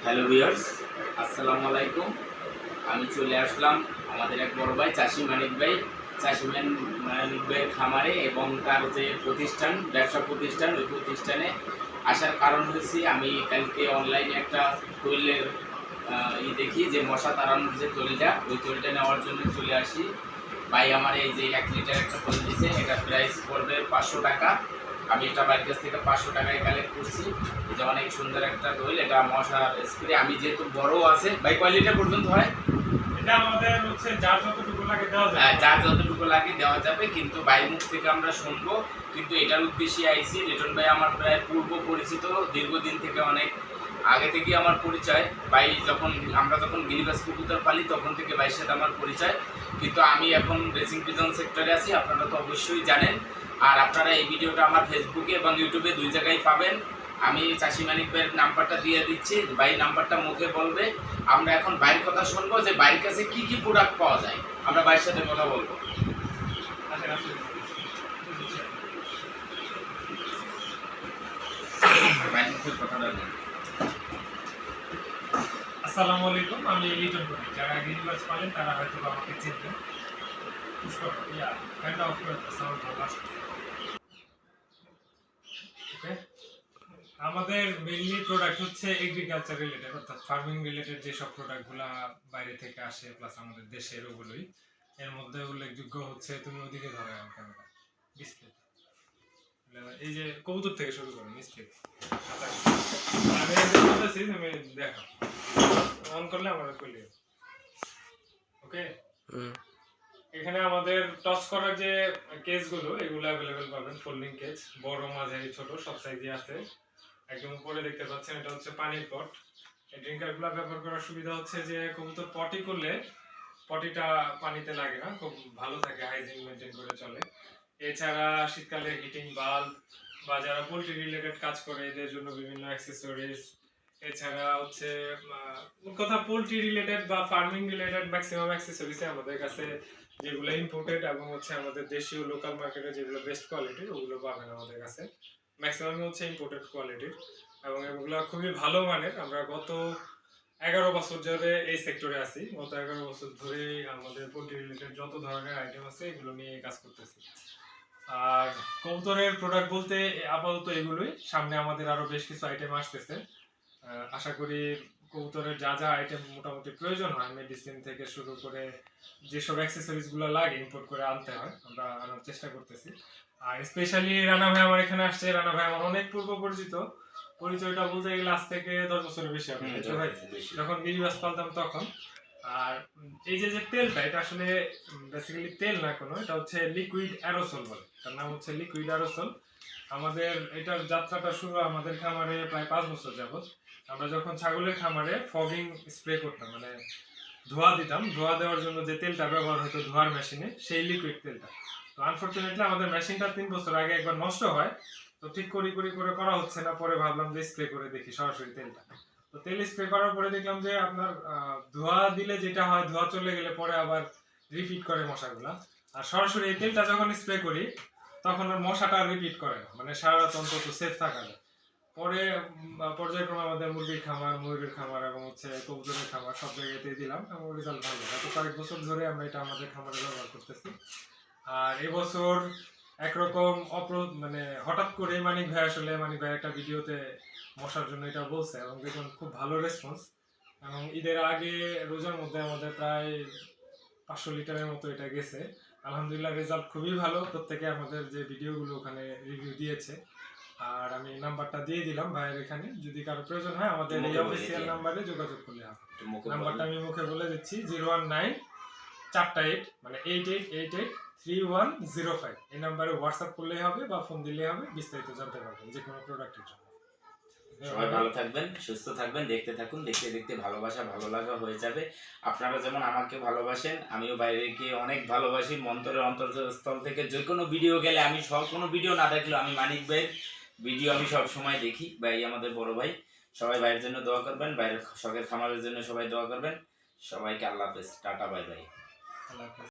Hello viewers, আসসালামু আলাইকুম। আমি চলে আসলাম আমাদের এক বড় ভাই চাষি মানিক ভাইয়ের খামারে এবং তার যে প্রতিষ্ঠান, ব্যবসা প্রতিষ্ঠান, ওই প্রতিষ্ঠানে আসার কারণ হচ্ছে আমি কালকে অনলাইনে একটা তৈলের দেখি যে মশা তাড়ানোর যে তৈলটা, ওই তৈলটা নেওয়ার জন্য চলে আসি। ভাই আমার এই যে 1 লিটার একটা তৈল দিয়েছে, এটা প্রাইস পড়বে 500 টাকা। আমি এটা বাড়ির কাছ থেকে 500 টাকায় কালেক্ট করছি। এটা অনেক সুন্দর একটা তৈল, এটা মশার স্প্রে। আমি যেহেতু বড় আছে, ভাই কয় লিটার পর্যন্ত হয়? এটা আমাদের হচ্ছে যার যতটুকু লাগে দেওয়া যাবে। হ্যাঁ, যার যতটুকু লাগে দেওয়া যাবে, কিন্তু ভাইয়ের মুখ থেকে আমরা শুনবো। কিন্তু এটার উদ্দেশ্যে আইসি, লিটন ভাই আমার প্রায় পূর্ব পরিচিত, দীর্ঘদিন থেকে, অনেক আগে থেকে আমার পরিচয়। ভাই আমরা যখন গিরিবাস কবুতর পালি তখন থেকে ভাইয়ের সাথে আমার পরিচয়। কিন্তু আমি এখন রেসিং পিজন সেক্টরে আছি, আপনারা তো অবশ্যই জানেন। আর আপনারা এই ভিডিওটা আমার ফেসবুকে এবং ইউটিউবে 2 জায়গায় পাবেন। আমি চাষি মানিক ভাইয়ের নাম্বারটা দিয়ে দিচ্ছি, ভাই নাম্বারটা মুখে বলবে। আমরা এখন বাইরের কথা শুনবো যে বাইরের কাছে কি কি প্রোডাক্ট পাওয়া যায়, আমরা ভাইয়ের সাথে কথা বলবো। আসসালামু আলাইকুম, আমি লিটন ভাই। যারা গিরিবাস পালেন তারা হয়তো আমাকে চিনবেন। আমাদের মেইনলি প্রোডাক্ট হচ্ছে এগ্রিকালচার রিলেটেড, অর্থাৎ ফার্মিং রিলেটেড যেসব প্রোডাক্টগুলো বাইরে থেকে আসে, প্লাস আমাদের দেশের ওগুলোই। এর মধ্যে উল্লেখযোগ্য হচ্ছে, তুমি ওদিকে ধরো ক্যামেরা, ডিসপ্লে, এই যে কবুতর থেকে শুরু করো নিচ থেকে। আমি বলতেছি, তুমি দেখো, অন করলে আমার কইলে ওকে। এখানে আমাদের টস করার যে কেসগুলো, এগুলো অ্যাভেলেবেল পাবেন। ফোল্ডিং কেস, বড়, মাঝারি, ছোট সব সাইজে আছে। একদম উপরে দেখতে পাচ্ছেন, এটা হচ্ছে পানির পট। এই ড্রিঙ্কারগুলো ব্যবহার করার সুবিধা হচ্ছে যে কবুতর পটি করলে পটিটা পানিতে লাগে না, খুব ভালো থাকে, হাইজিন মেনটেন করে চলে। এছাড়া শীতকালে হিটিং বাল্ব বা যারা পোল্ট্রি রিলেটেড কাজ করে এদের জন্য বিভিন্ন অ্যাক্সেসরিজ। এছাড়া হচ্ছে কথা পোল্ট্রি রিলেটেড বা ফার্মিং রিলেটেড ম্যাক্সিমাম অ্যাক্সেসরিজ আমাদের কাছে, যেগুলো ইম্পোর্টেড এবং হচ্ছে আমাদের দেশীয় লোকাল মার্কেটে যেগুলো বেস্ট কোয়ালিটির, ওগুলো পাবেন আমাদের কাছে। ম্যাক্সিমামই হচ্ছে ইম্পোর্টেড কোয়ালিটির এবং এগুলো খুবই ভালো মানের। আমরা গত 11 বছর ধরে এই সেক্টরে আছি। গত 11 বছর ধরে আমাদের পোল্ট্রি রিলেটেড যত ধরনের আইটেম আছে এগুলো নিয়ে কাজ করতেছি। আর কবুতরের প্রোডাক্ট বলতে আপাতত এগুলোই। সামনে আমাদের আরো বেশ কিছু আইটেম আসতেছে। আশা করি কবুতরের যা যা আইটেম মোটামুটি প্রয়োজন হয়, মেডিসিন থেকে শুরু করে যেসব অ্যাক্সেসরিজ গুলো লাগে ইম্পোর্ট করে আনতে হয়, আমরা আনার চেষ্টা করতেছি। আর স্পেশালি রানা ভাই আমার এখানে আসছে। রানা ভাই আমার অনেক পূর্ব পরিচিত, পরিচয়টা বলতে গেলে আজ থেকে 10 বছরের বেশি হবে ভাই, যখন গিরিবাস পালতাম তখন। আর এই যে যে তেলটা, এটা আসলে বেসিক্যালি তেল না কোনো, এটা হচ্ছে লিকুইড অ্যারোসল বলে। তার নাম হচ্ছে লিকুইড অ্যারোসল। আমাদের এটার যাত্রাটা শুরু আমাদের খামারে প্রায় 5 বছর যাবত। আমরা যখন ছাগলের খামারে ফগিং স্প্রে করতাম, মানে ধোয়া দিতাম, ধোয়া দেওয়ার জন্য যে তেলটা ব্যবহার হতো ধোয়ার মেশিনে, সেই লিকুইড তেলটা। তো আনফরচুনেটলি আমাদের মেশিনটা 3 বছর আগে একবার নষ্ট হয়। তো ঠিক করে করা হচ্ছে না। পরে ভাবলাম যে স্প্রে করে দেখি সরাসরি তেলটা। তো তেল স্প্রে করার পরে দেখলাম যে আপনার ধোয়া দিলে যেটা হয়, ধোয়া চলে গেলে পরে আবার রিপিট করে মশাগুলা। আর সরাসরি এই তেলটা যখন স্প্রে করি তখন আর মশাটা রিপিট করে না, মানে সারা রাত অন্তত সেফ থাকা যায়। পরে পর্যায়ক্রমে আমাদের মুরগির খামার, ময়ূরের খামার এবং হচ্ছে কবুতরের খামার সব জায়গাতেই দিলাম এবং রেজাল্ট ভালো। গত কয়েক বছর ধরে আমরা এটা আমাদের খামারে ব্যবহার করতেছি। আর এবছর একরকম মানে হঠাৎ করে মানিক ভাই একটা ভিডিওতে মশার জন্য এটা বলছে এবং দেখুন খুব ভালো রেসপন্স। এবং ঈদের আগে রোজার মধ্যে আমাদের প্রায় 500 লিটারের মতো এটা গেছে। আলহামদুলিল্লাহ রেজাল্ট খুবই ভালো। প্রত্যেকে আমাদের যে ভিডিওগুলো ওখানে রিভিউ দিয়েছে। আর আমি নাম্বারটা দিয়ে দিলাম ভাইয়ের এখানে, যদি কারো প্রয়োজন হয় আমাদের এই অফিসিয়াল নাম্বারে যোগাযোগ করলে হবে। নাম্বারটা আমি মুখে বলে দিচ্ছি, 019 48 মানে 88883105। এই নাম্বারে হোয়াটসঅ্যাপ করলেই হবে বা ফোন দিলেই হবে, বিস্তারিত জানতে পারবেন যে কোনো প্রোডাক্টের জন্য। সবাই ভালো থাকবেন, সুস্থ থাকবেন, দেখতে থাকুন, দেখতে দেখতে ভালোবাসা ভালো লাগা হয়ে যাবে। আপনারা যেমন আমাকে ভালোবাসেন, আমিও বাইরেকে অনেক ভালোবাসি মন্তরের অন্তর্স্থল থেকে। যে কোনো ভিডিও গেলে আমি কোনো ভিডিও না দেখলেও আমি মানিক ভাইয়ের ভিডিও আমি সব সময় দেখি। ভাই আমাদের বড় ভাই, সবাই ভাইয়ের জন্য দোয়া করবেন, বাইরের শখের খামারের জন্য সবাই দোয়া করবেন। সবাইকে আল্লাহ হাফেজ, টাটা, বাই বাই। আল্লাহ হাফেজ।